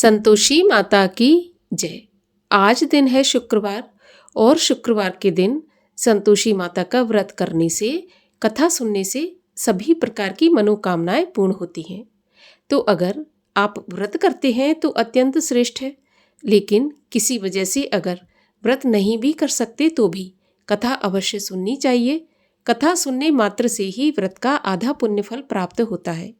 संतोषी माता की जय। आज दिन है शुक्रवार और शुक्रवार के दिन संतोषी माता का व्रत करने से, कथा सुनने से सभी प्रकार की मनोकामनाएं पूर्ण होती हैं। तो अगर आप व्रत करते हैं तो अत्यंत श्रेष्ठ है, लेकिन किसी वजह से अगर व्रत नहीं भी कर सकते तो भी कथा अवश्य सुननी चाहिए। कथा सुनने मात्र से ही व्रत का आधा पुण्यफल प्राप्त होता है।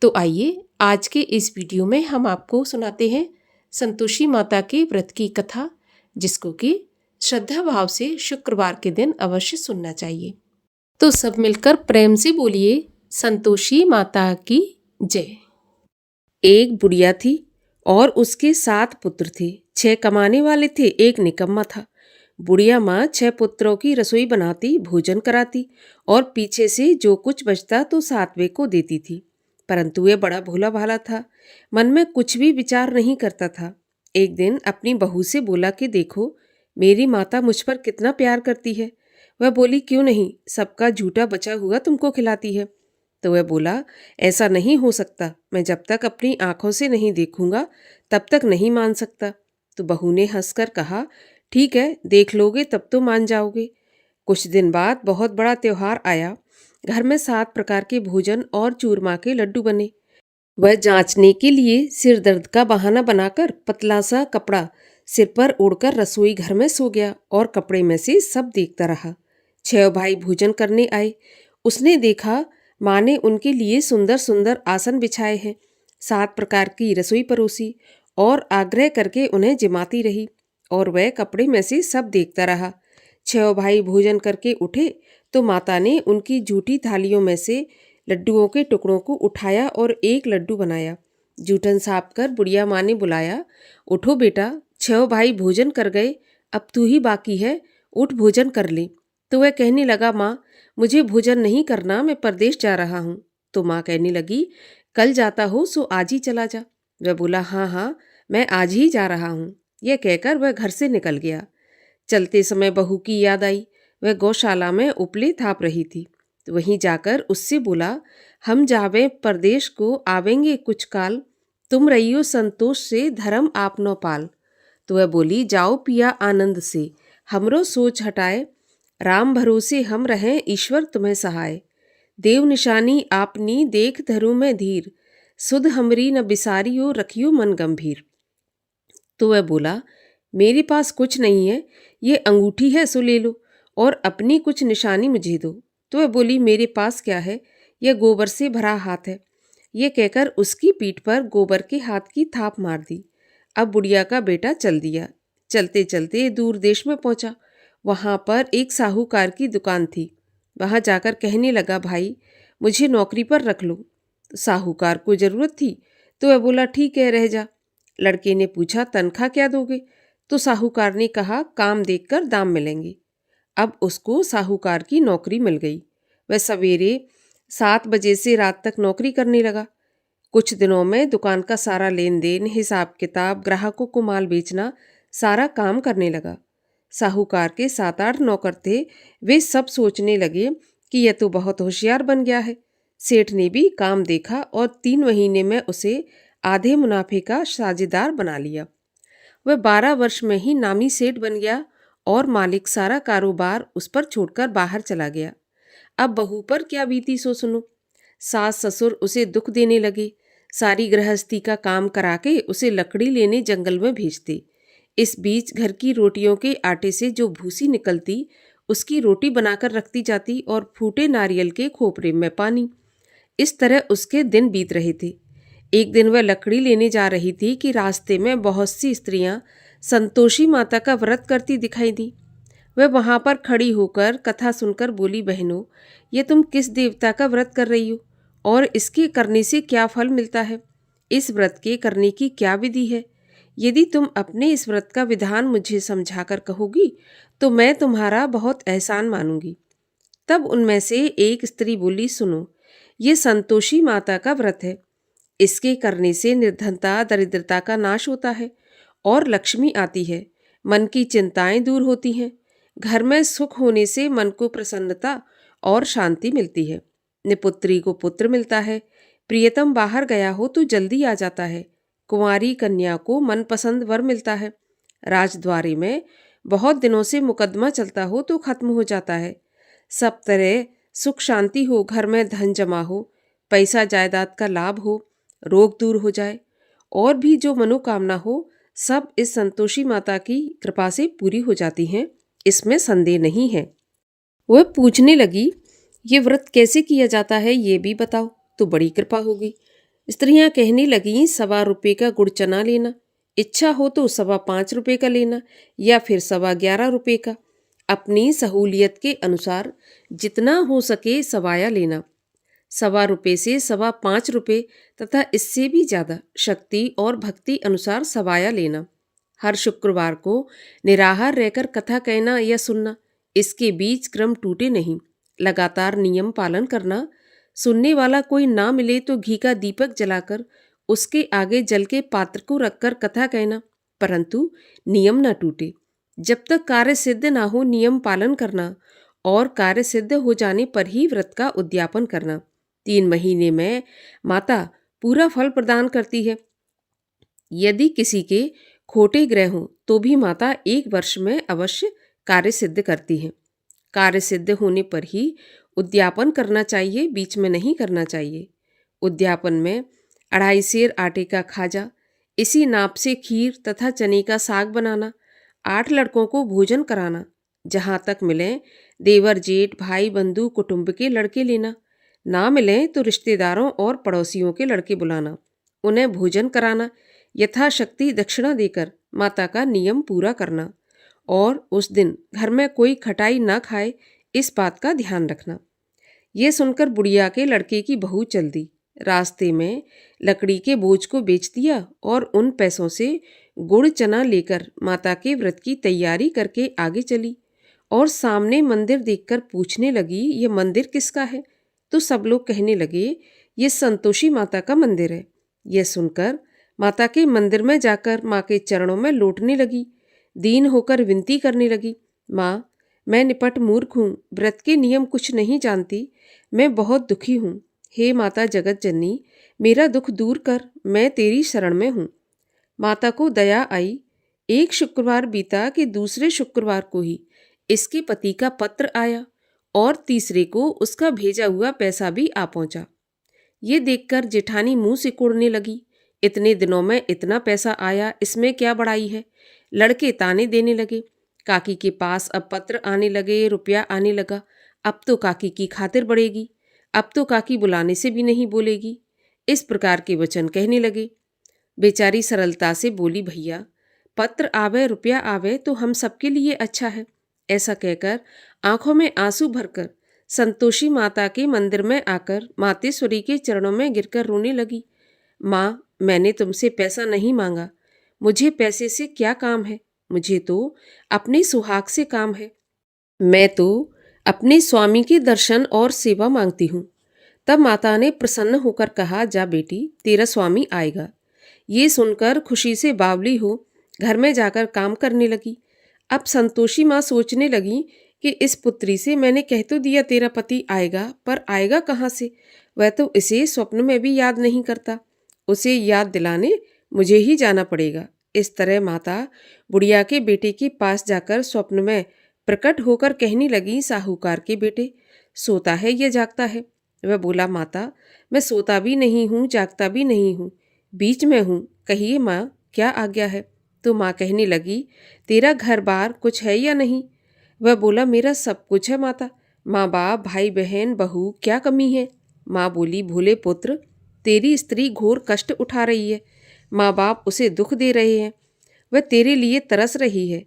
तो आइए आज के इस वीडियो में हम आपको सुनाते हैं संतोषी माता के व्रत की कथा, जिसको कि श्रद्धा भाव से शुक्रवार के दिन अवश्य सुनना चाहिए। तो सब मिलकर प्रेम से बोलिए संतोषी माता की जय। एक बुढ़िया थी और उसके 7 पुत्र थे। 6 कमाने वाले थे, एक निकम्मा था। बुढ़िया माँ 6 पुत्रों की रसोई बनाती, भोजन कराती और पीछे से जो कुछ बचता तो 7वें को देती थी। परंतु वह बड़ा भोला भाला था, मन में कुछ भी विचार नहीं करता था। एक दिन अपनी बहू से बोला कि देखो, मेरी माता मुझ पर कितना प्यार करती है। वह बोली, क्यों नहीं, सबका झूठा बचा हुआ तुमको खिलाती है। तो वह बोला, ऐसा नहीं हो सकता, मैं जब तक अपनी आंखों से नहीं देखूंगा तब तक नहीं मान सकता। तो बहू ने हंसकर कहा, ठीक है, देख लोगे तब तो मान जाओगे। कुछ दिन बाद बहुत बड़ा त्योहार आया। घर में 7 प्रकार के भोजन और चूरमा के लड्डू बने। वह जांचने के लिए सिर दर्द का बहाना बनाकर पतला सा कपड़ा सिर पर ओढ़कर रसोई घर में सो गया और कपड़े में से सब देखता रहा। 6 भाई भोजन करने आए। उसने देखा माँ ने उनके लिए सुंदर सुंदर आसन बिछाए हैं, 7 प्रकार की रसोई परोसी और आग्रह करके उन्हें जिमाती रही और वह कपड़े में से सब देखता रहा। 6 भाई भोजन करके उठे तो माता ने उनकी जूठी थालियों में से लड्डुओं के टुकड़ों को उठाया और एक लड्डू बनाया। जूठन साफ कर बुढ़िया माँ ने बुलाया, उठो बेटा, 6 भाई भोजन कर गए, अब तू ही बाकी है, उठ भोजन कर ले। तो वह कहने लगा, माँ मुझे भोजन नहीं करना, मैं परदेश जा रहा हूँ। तो माँ कहने लगी, कल जाता हो सो आज ही चला जा। वह बोला, हाँ हाँ, मैं आज ही जा रहा हूँ। यह कहकर वह घर से निकल गया। चलते समय बहू की याद आई। वह गौशाला में उपले थाप रही थी। तो वहीं जाकर उससे बोला, हम जावे परदेश को, आवेंगे कुछ काल, तुम रहियो संतोष से, धर्म आपनो पाल। तो वह बोली, जाओ पिया आनंद से, हमरो सोच हटाए, राम भरोसे हम रहें, ईश्वर तुम्हें सहाय। देव निशानी आपनी देख धरू में धीर, सुध हमरी न बिसारियो, रखियो मन गंभीर। तो वह बोला, मेरे पास कुछ नहीं है, ये अंगूठी है सो ले लो और अपनी कुछ निशानी मुझे दो। तो वह बोली, मेरे पास क्या है, यह गोबर से भरा हाथ है। ये कहकर उसकी पीठ पर गोबर के हाथ की थाप मार दी। अब बुढ़िया का बेटा चल दिया। चलते चलते दूर देश में पहुंचा। वहां पर एक साहूकार की दुकान थी। वहां जाकर कहने लगा, भाई मुझे नौकरी पर रख लो। तो साहूकार को जरूरत थी तो वह बोला, ठीक है, रह जा। लड़के ने पूछा, तनख्वाह क्या दोगे? तो साहूकार ने कहा, काम देखकर दाम मिलेंगे। अब उसको साहूकार की नौकरी मिल गई। वह सवेरे 7 बजे से रात तक नौकरी करने लगा। कुछ दिनों में दुकान का सारा लेन देन, हिसाब किताब, ग्राहकों को माल बेचना, सारा काम करने लगा। साहूकार के 7-8 नौकर थे। वे सब सोचने लगे कि यह तो बहुत होशियार बन गया है। सेठ ने भी काम देखा और 3 महीने में उसे आधे मुनाफे का साझेदार बना लिया। वह 12 वर्ष में ही नामी सेठ बन गया और मालिक सारा कारोबार उस पर छोड़कर बाहर चला गया। अब बहू पर क्या बीती सो सुनो। सास ससुर उसे दुख देने लगे। सारी गृहस्थी का काम करा के उसे लकड़ी लेने जंगल में भेजते। इस बीच घर की रोटियों के आटे से जो भूसी निकलती, उसकी रोटी बनाकर रखती जाती और फूटे नारियल के खोपरे में पानी। इस तरह उसके दिन बीत रहे थे। एक दिन वह लकड़ी लेने जा रही थी कि रास्ते में बहुत सी स्त्रियां संतोषी माता का व्रत करती दिखाई दी। वह वहां पर खड़ी होकर कथा सुनकर बोली, बहनों, ये तुम किस देवता का व्रत कर रही हो और इसके करने से क्या फल मिलता है? इस व्रत के करने की क्या विधि है? यदि तुम अपने इस व्रत का विधान मुझे समझाकर कहोगी तो मैं तुम्हारा बहुत एहसान मानूंगी। तब उनमें से एक स्त्री बोली, सुनो, ये संतोषी माता का व्रत है। इसके करने से निर्धनता, दरिद्रता का नाश होता है और लक्ष्मी आती है। मन की चिंताएं दूर होती हैं। घर में सुख होने से मन को प्रसन्नता और शांति मिलती है। निपुत्री को पुत्र मिलता है। प्रियतम बाहर गया हो तो जल्दी आ जाता है। कुंवारी कन्या को मनपसंद वर मिलता है। राजद्वारी में बहुत दिनों से मुकदमा चलता हो तो खत्म हो जाता है। सब तरह सुख शांति हो, घर में धन जमा हो, पैसा जायदाद का लाभ हो, रोग दूर हो जाए और भी जो मनोकामना हो सब इस संतोषी माता की कृपा से पूरी हो जाती हैं, इसमें संदेह नहीं है। वह पूछने लगी, ये व्रत कैसे किया जाता है ये भी बताओ तो बड़ी कृपा होगी। स्त्रियां कहने लगीं, 1.25 का गुड़ चना लेना, इच्छा हो तो 5.25 का लेना या फिर 11.25 का, अपनी सहूलियत के अनुसार जितना हो सके सवाया लेना। 1.25 से 5.25 तथा इससे भी ज़्यादा शक्ति और भक्ति अनुसार सवाया लेना। हर शुक्रवार को निराहार रहकर कथा कहना या सुनना, इसके बीच क्रम टूटे नहीं। लगातार नियम पालन करना। सुनने वाला कोई ना मिले तो घी का दीपक जलाकर उसके आगे जल के पात्र को रखकर कथा कहना, परंतु नियम न टूटे। जब तक कार्य सिद्ध ना हो नियम पालन करना और कार्य सिद्ध हो जाने पर ही व्रत का उद्यापन करना। 3 महीने में माता पूरा फल प्रदान करती है। यदि किसी के खोटे ग्रह हों तो भी माता 1 वर्ष में अवश्य कार्य सिद्ध करती है। कार्य सिद्ध होने पर ही उद्यापन करना चाहिए, बीच में नहीं करना चाहिए। उद्यापन में 2.5 सेर आटे का खाजा, इसी नाप से खीर तथा चने का साग बनाना, 8 लड़कों को भोजन कराना, जहाँ तक मिलें देवर जेठ भाई बंधु कुटुंब के लड़के लेना, ना मिलें तो रिश्तेदारों और पड़ोसियों के लड़के बुलाना, उन्हें भोजन कराना, यथाशक्ति दक्षिणा देकर माता का नियम पूरा करना और उस दिन घर में कोई खटाई ना खाए, इस बात का ध्यान रखना। ये सुनकर बुढ़िया के लड़के की बहू चल दी। रास्ते में लकड़ी के बोझ को बेच दिया और उन पैसों से गुड़ चना लेकर माता के व्रत की तैयारी करके आगे चली और सामने मंदिर देखकर पूछने लगी, ये मंदिर किसका है? तो सब लोग कहने लगे, ये संतोषी माता का मंदिर है। यह सुनकर माता के मंदिर में जाकर माँ के चरणों में लौटने लगी। दीन होकर विनती करने लगी, माँ मैं निपट मूर्ख हूँ, व्रत के नियम कुछ नहीं जानती, मैं बहुत दुखी हूँ। हे माता जगत जननी, मेरा दुख दूर कर, मैं तेरी शरण में हूँ। माता को दया आई। एक शुक्रवार बीता कि दूसरे शुक्रवार को ही इसके पति का पत्र आया और तीसरे को उसका भेजा हुआ पैसा भी आ पहुंचा। ये देखकर जेठानी मुंह सिकोड़ने लगी, इतने दिनों में इतना पैसा आया, इसमें क्या बड़ाई है। लड़के ताने देने लगे। काकी के पास अब पत्र आने लगे, रुपया आने लगा। अब तो काकी की खातिर बढ़ेगी, अब तो काकी बुलाने से भी नहीं बोलेगी। इस प्रकार के वचन कहने लगे। बेचारी सरलता से बोली, भैया पत्र आवे रुपया आवे तो हम सबके लिए अच्छा है। ऐसा कहकर आंखों में आंसू भरकर संतोषी माता के मंदिर में आकर मातेश्वरी के चरणों में गिरकर रोने लगी। माँ मैंने तुमसे पैसा नहीं मांगा, मुझे पैसे से क्या काम है, मुझे तो अपने सुहाग से काम है। मैं तो अपने स्वामी के दर्शन और सेवा मांगती हूँ। तब माता ने प्रसन्न होकर कहा, जा बेटी तेरा स्वामी आएगा। ये सुनकर खुशी से बावली हो घर में जाकर काम करने लगी। अब संतोषी माँ सोचने लगी कि इस पुत्री से मैंने कह तो दिया तेरा पति आएगा, पर आएगा कहाँ से? वह तो इसे स्वप्न में भी याद नहीं करता। उसे याद दिलाने मुझे ही जाना पड़ेगा। इस तरह माता बुढ़िया के बेटे के पास जाकर स्वप्न में प्रकट होकर कहने लगी, साहूकार के बेटे सोता है या जागता है? वह बोला, माता मैं सोता भी नहीं हूँ जागता भी नहीं हूँ, बीच में हूँ, कहिए माँ क्या आज्ञा है? तो माँ कहने लगी, तेरा घर बार कुछ है या नहीं? वह बोला, मेरा सब कुछ है माता, माँ बाप भाई बहन बहू क्या कमी है? माँ बोली, भोले पुत्र तेरी स्त्री घोर कष्ट उठा रही है, माँ बाप उसे दुख दे रहे हैं, वह तेरे लिए तरस रही है,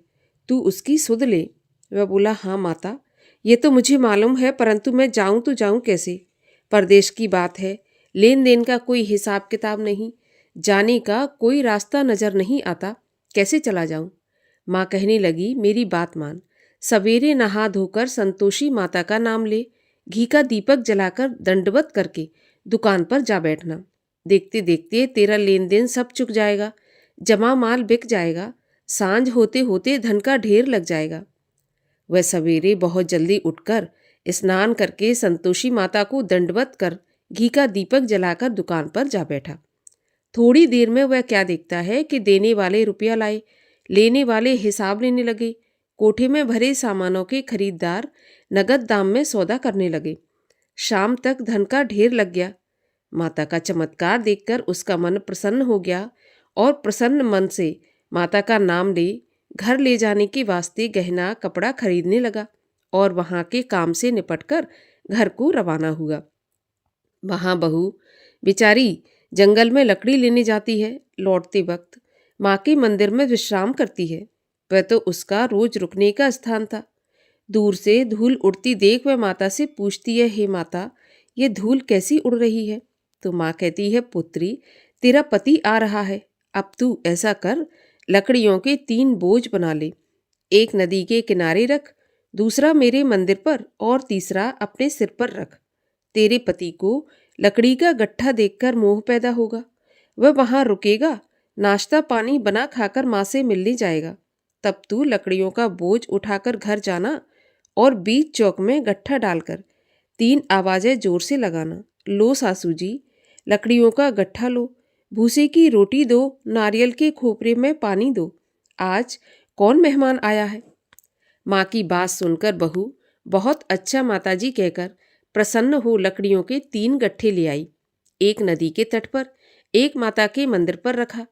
तू उसकी सुध ले। वह बोला, हाँ माता ये तो मुझे मालूम है, परंतु मैं जाऊँ तो जाऊँ कैसे? परदेश की बात है, लेन देन का कोई हिसाब किताब नहीं, जाने का कोई रास्ता नजर नहीं आता, कैसे चला जाऊं? माँ कहने लगी, मेरी बात मान, सवेरे नहा धोकर संतोषी माता का नाम ले, घी का दीपक जलाकर दंडवत करके दुकान पर जा बैठना। देखते देखते तेरा लेन देन सब चुक जाएगा, जमा माल बिक जाएगा, सांझ होते होते धन का ढेर लग जाएगा। वह सवेरे बहुत जल्दी उठकर स्नान करके संतोषी माता को दंडवत कर घी का दीपक जलाकर दुकान पर जा बैठा। थोड़ी देर में वह क्या देखता है कि देने वाले रुपया लाए, लेने वाले हिसाब लेने लगे। कोठे में भरे सामानों के खरीदार नगद दाम में सौदा करने लगे। शाम तक धन का ढेर लग गया। माता का चमत्कार देखकर उसका मन प्रसन्न हो गया और प्रसन्न मन से माता का नाम ले घर ले जाने के वास्ते गहना कपड़ा खरीदने लगा और वहां के काम से निपटकर घर को रवाना हुआ। वहां बहू बेचारी जंगल में लकड़ी लेने जाती है। लौटते वक्त माँ के मंदिर में विश्राम करती है। वह तो उसका रोज रुकने का स्थान था। दूर से धूल उड़ती देख वह माता से पूछती है, हे माता, ये धूल कैसी उड़ रही है? तो माँ कहती है, पुत्री, तेरा पति आ रहा है। अब तू ऐसा कर, लकड़ियों के 3 बोझ बना ले। एक नदी के किनारे रख, दूसरा मेरे मंदिर पर और तीसरा अपने सिर पर रख। तेरे पति को लकड़ी का गट्ठा देखकर मोह पैदा होगा। वह वहां रुकेगा, नाश्ता पानी बना खाकर माँ से मिलने जाएगा। तब तू लकड़ियों का बोझ उठाकर घर जाना और बीच चौक में गट्ठा डालकर 3 आवाजें जोर से लगाना। लो सासू जी, लकड़ियों का गट्ठा लो, भूसे की रोटी दो, नारियल के खोपरे में पानी दो। आज कौन मेहमान आया है? माँ की बात सुनकर बहू बहुत अच्छा माताजी कहकर प्रसन्न हो लकड़ियों के 3 गट्ठे ले आई। एक नदी के तट पर, एक माता के मंदिर पर रखा।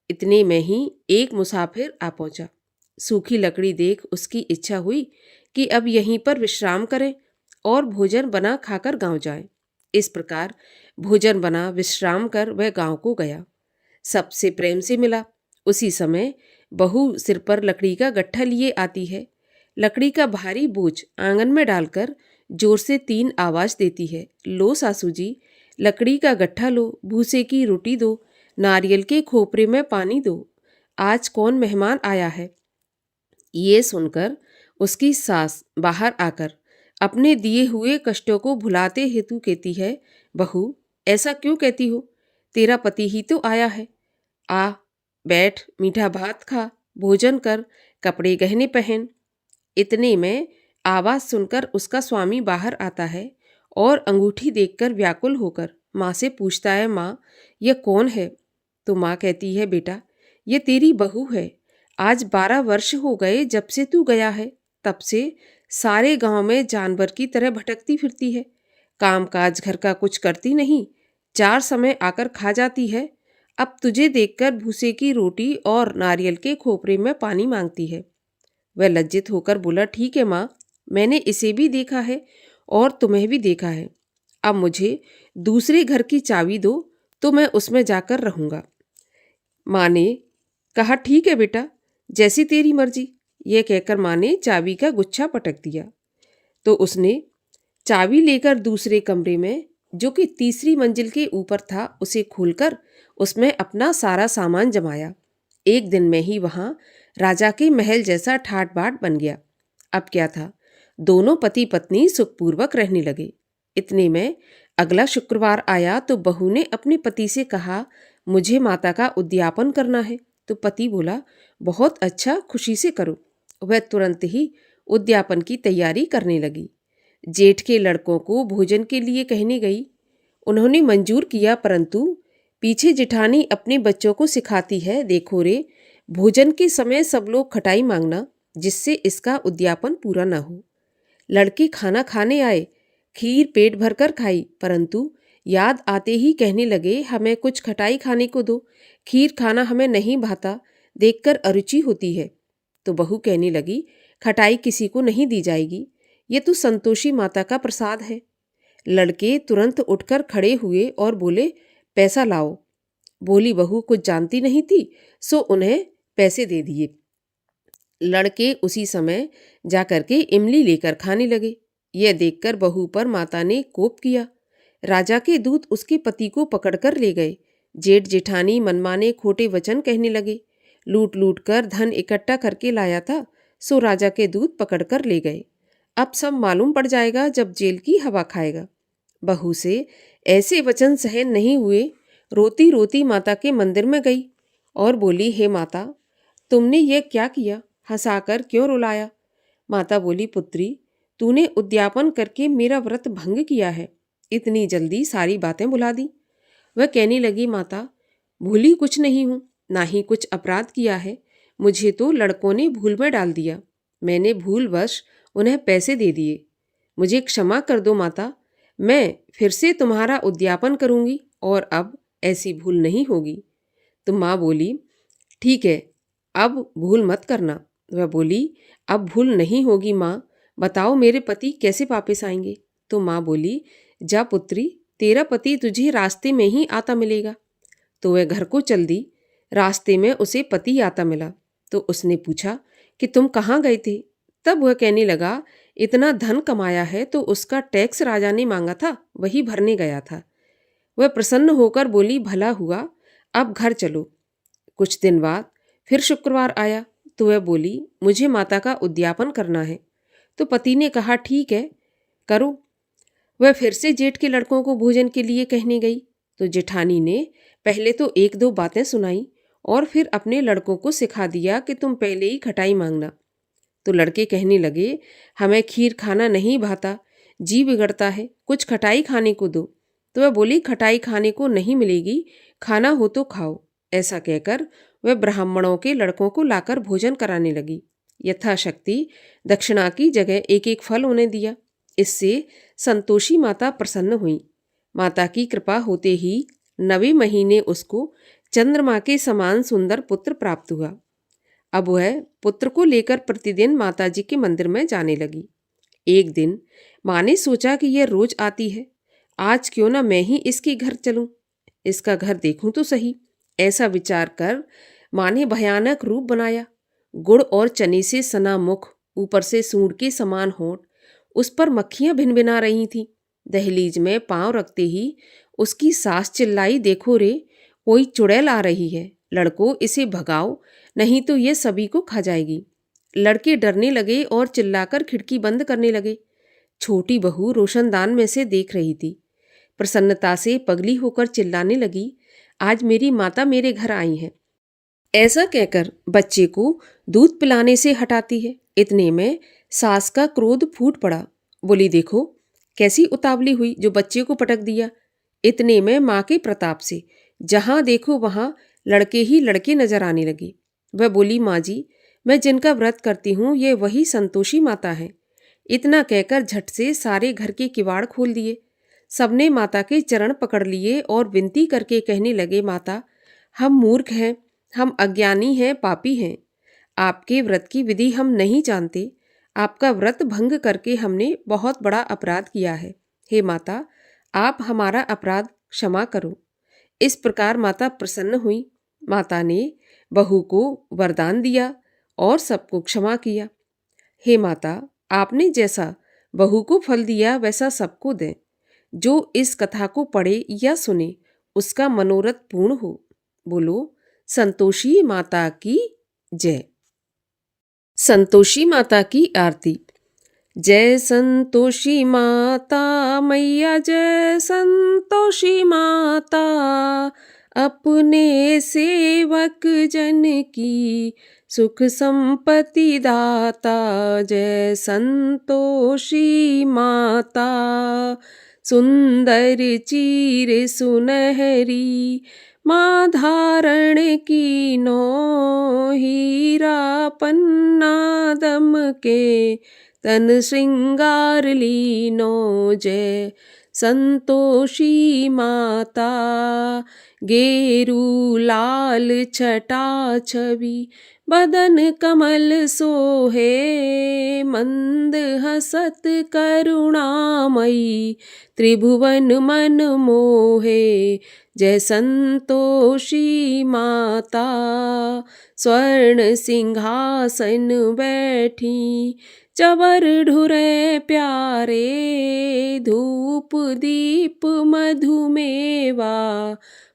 इतने में ही एक मुसाफिर आ पहुंचा। सूखी लकड़ी देख उसकी इच्छा हुई कि अब यहीं पर विश्राम करें और भोजन बना खाकर गांव जाएं। इस प्रकार भोजन बना विश्राम कर वह गांव को गया। सबसे प्रेम से मिला। उसी समय बहू सिर पर लकड़ी का गट्ठा लिए आती है। लकड़ी का भारी बोझ आंगन में डालकर जोर से 3 आवाज देती है, लो सासू जी, लकड़ी का गट्ठा लो, भूसे की रोटी दो, नारियल के खोपरे में पानी दो। आज कौन मेहमान आया है? ये सुनकर उसकी सास बाहर आकर अपने दिए हुए कष्टों को भुलाते हेतु कहती है, बहू, ऐसा क्यों कहती हो? तेरा पति ही तो आया है। आ बैठ, मीठा भात खा, भोजन कर, कपड़े गहने पहन। इतने में आवाज सुनकर उसका स्वामी बाहर आता है और अंगूठी देखकर व्याकुल होकर माँ से पूछता है, माँ, यह कौन है? तो माँ कहती है, बेटा, ये तेरी बहू है। आज 12 वर्ष हो गए जब से तू गया है। तब से सारे गांव में जानवर की तरह भटकती फिरती है। काम काज घर का कुछ करती नहीं, 4 समय आकर खा जाती है। अब तुझे देखकर भूसे की रोटी और नारियल के खोपरे में पानी मांगती है। वह लज्जित होकर बोला, ठीक है माँ, मैंने इसे भी देखा है और तुम्हें भी देखा है। अब मुझे दूसरे घर की चाबी दो तो मैं उसमें जाकर रहूँगा। माँ ने कहा, ठीक है बेटा, जैसी तेरी मर्जी। यह कहकर माँ ने चाबी का गुच्छा पटक दिया। तो उसने चाबी लेकर दूसरे कमरे में, जो कि तीसरी मंजिल के ऊपर था, उसे खोलकर उसमें अपना सारा सामान जमाया। एक दिन में ही वहां राजा के महल जैसा ठाट बाट बन गया। अब क्या था, दोनों पति पत्नी सुखपूर्वक रहने लगे। इतने में अगला शुक्रवार आया तो बहू ने अपने पति से कहा, मुझे माता का उद्यापन करना है। तो पति बोला, बहुत अच्छा, खुशी से करो। वह तुरंत ही उद्यापन की तैयारी करने लगी। जेठ के लड़कों को भोजन के लिए कहने गई। उन्होंने मंजूर किया, परंतु पीछे जेठानी अपने बच्चों को सिखाती है, देखो रे, भोजन के समय सब लोग खटाई मांगना, जिससे इसका उद्यापन पूरा न हो। लड़के खाना खाने आए, खीर पेट भरकर खाई, परंतु याद आते ही कहने लगे, हमें कुछ खटाई खाने को दो, खीर खाना हमें नहीं भाता, देखकर अरुचि होती है। तो बहू कहने लगी, खटाई किसी को नहीं दी जाएगी, ये तो संतोषी माता का प्रसाद है। लड़के तुरंत उठकर खड़े हुए और बोले, पैसा लाओ। बोली बहू कुछ जानती नहीं थी, सो उन्हें पैसे दे दिए। लड़के उसी समय जाकर के इमली लेकर खाने लगे। यह देखकर बहू पर माता ने कोप किया। राजा के दूत उसके पति को पकड़कर ले गए। जेठ जेठानी मनमाने खोटे वचन कहने लगे। लूट लूट कर धन इकट्ठा करके लाया था, सो राजा के दूत पकड़कर ले गए। अब सब मालूम पड़ जाएगा जब जेल की हवा खाएगा। बहू से ऐसे वचन सहन नहीं हुए। रोती रोती माता के मंदिर में गई और बोली, हे माता, तुमने ये क्या किया? हंसाकर क्यों रुलाया? माता बोली, पुत्री, तूने उद्यापन करके मेरा व्रत भंग किया है। इतनी जल्दी सारी बातें भुला दी। वह कहने लगी, माता, भूली कुछ नहीं हूँ, ना ही कुछ अपराध किया है। मुझे तो लड़कों ने भूल में डाल दिया। मैंने भूलवश उन्हें पैसे दे दिए। मुझे क्षमा कर दो माता। मैं फिर से तुम्हारा उद्यापन करूंगी और अब ऐसी भूल नहीं होगी। तो माँ बोली, ठीक है, अब भूल मत करना। वह बोली, अब भूल नहीं होगी माँ। बताओ मेरे पति कैसे वापस आएंगे? तो माँ बोली, जा पुत्री, तेरा पति तुझे रास्ते में ही आता मिलेगा। तो वह घर को चल दी। रास्ते में उसे पति आता मिला। तो उसने पूछा कि तुम कहाँ गए थे? तब वह कहने लगा, इतना धन कमाया है तो उसका टैक्स राजा ने मांगा था, वही भरने गया था। वह प्रसन्न होकर बोली, भला हुआ, अब घर चलो। कुछ दिन बाद फिर शुक्रवार आया तो वह बोली, मुझे माता का उद्यापन करना है। तो पति ने कहा, ठीक है, करो। वह फिर से जेठ के लड़कों को भोजन के लिए कहने गई तो जेठानी ने पहले तो एक दो बातें सुनाई और फिर अपने लड़कों को सिखा दिया कि तुम पहले ही खटाई मांगना। तो लड़के कहने लगे, हमें खीर खाना नहीं भाता, जी बिगड़ता है, कुछ खटाई खाने को दो। तो वह बोली, खटाई खाने को नहीं मिलेगी, खाना हो तो खाओ। ऐसा कहकर वह ब्राह्मणों के लड़कों को लाकर भोजन कराने लगी। यथाशक्ति दक्षिणा की जगह एक एक फल उन्हें दिया। इससे संतोषी माता प्रसन्न हुई। माता की कृपा होते ही 9वें महीने उसको चंद्रमा के समान सुंदर पुत्र प्राप्त हुआ। अब वह पुत्र को लेकर प्रतिदिन माताजी के मंदिर में जाने लगी। एक दिन माँ ने सोचा कि यह रोज आती है, आज क्यों ना मैं ही इसके घर चलूं, इसका घर देखूं तो सही। ऐसा विचार कर माँ ने भयानक रूप बनाया। गुड़ और चने से सना मुख, ऊपर से सूंड के समान होंठ, उस पर मक्खियां भिनभिना रही थीं। दहलीज में पांव रखते ही उसकी सास चिल्लाई, देखो रे, कोई चुड़ैल आ रही है, लड़को इसे भगाओ, नहीं तो ये सभी को खा जाएगी। लड़के डरने लगे और चिल्लाकर खिड़की बंद करने लगे। छोटी बहू रोशनदान में से देख रही थी। प्रसन्नता से पगली होकर चिल्लाने लगी, आज मेरी माता मेरे घर आई है। ऐसा कहकर बच्चे को दूध पिलाने से हटाती है। इतने में सास का क्रोध फूट पड़ा। बोली, देखो कैसी उतावली हुई जो बच्चे को पटक दिया। इतने में माँ के प्रताप से जहां देखो वहां लड़के ही लड़के नजर आने लगे। वह बोली, माँ जी, मैं जिनका व्रत करती हूँ ये वही संतोषी माता है। इतना कहकर झट से सारे घर के किवाड़ खोल दिए। सबने माता के चरण पकड़ लिए और विनती करके कहने लगे, माता, हम मूर्ख हैं, हम अज्ञानी हैं, पापी हैं। आपके व्रत की विधि हम नहीं जानते। आपका व्रत भंग करके हमने बहुत बड़ा अपराध किया है। हे माता, आप हमारा अपराध क्षमा करो। इस प्रकार माता प्रसन्न हुई। माता ने बहू को वरदान दिया और सबको क्षमा किया। हे माता, आपने जैसा बहू को फल दिया वैसा सबको दें। जो इस कथा को पढ़े या सुने उसका मनोरथ पूर्ण हो। बोलो संतोषी माता की जय। संतोषी माता की आरती। जय संतोषी माता मैया, जय संतोषी माता, अपने सेवक जन की सुख संपत्ति दाता। जय संतोषी माता, सुंदर चीर सुनहरी, माँ धारण की नो, हीरा पन्ना दम के तन श्रृंगार लीनो। जय संतोषी माता, गेरू लाल छटा छवि, बदन कमल सोहे, मंद हसत करुणामयी, त्रिभुवन मन मोहे। जय संतोषी माता, स्वर्ण सिंहासन बैठी, चवर ढुरे प्यारे, धूप दीप मधुमेवा,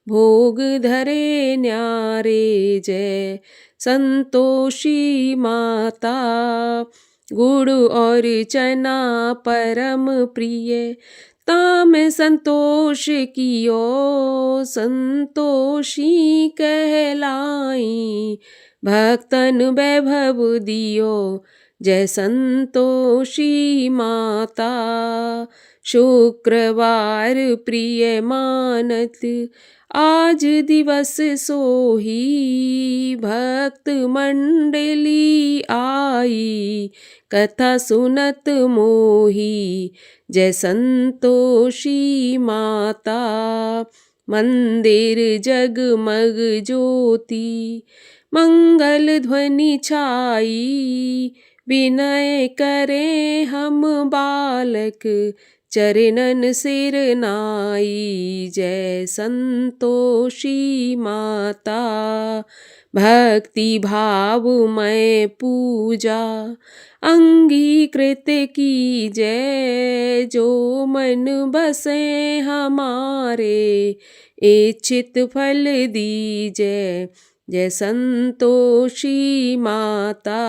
भोग धरे न्यारे। जय संतोषी माता, गुड़ और चना परम प्रिय, ताम संतोष कियो, संतोषी कहलाई, भक्तन वैभव दियो। जय संतोषी माता, शुक्रवार प्रिय मानत, आज दिवस सोही भक्त मंडली आई, कथा सुनत मोही जय संतोषी माता। मंदिर जगमग ज्योति मंगल ध्वनि छाई, विनय करे हम बालक चरणन सिर नाई। जय संतोषी माता भक्ति भाव मैं पूजा अंगीकृत की जय। जो मन बसे हमारे इच्छित फल दीजय। जय संतोषी माता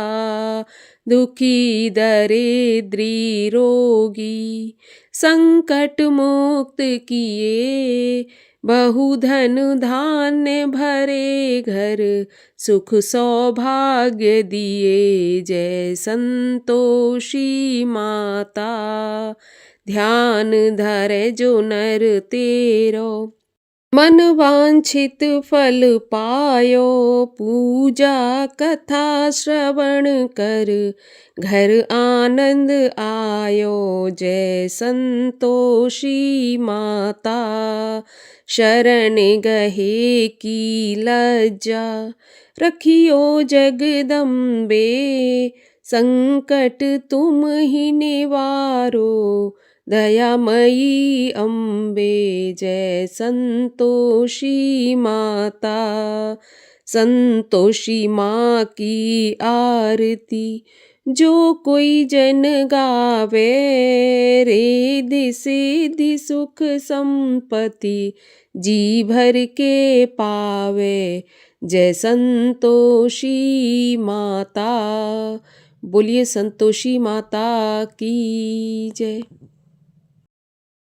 दुखी दरिद्री रोगी संकट मुक्त किए। बहुधन धान्य भरे घर सुख सौभाग्य दिए। जय संतोषी माता ध्यान धरे जो नर तेरो मन वांछित फल पायो। पूजा कथा श्रवण कर घर आनंद आयो। जय संतोषी माता शरण गहे की लज्जा रखियो जगदम्बे। संकट तुम ही निवारो दयामयी अम्बे। जय संतोषी माता संतोषी माँ की आरती जो कोई जन गावे। रिद्धि सिद्धि सुख संपत्ति जी भर के पावे। जय संतोषी माता। बोलिए संतोषी माता की जय।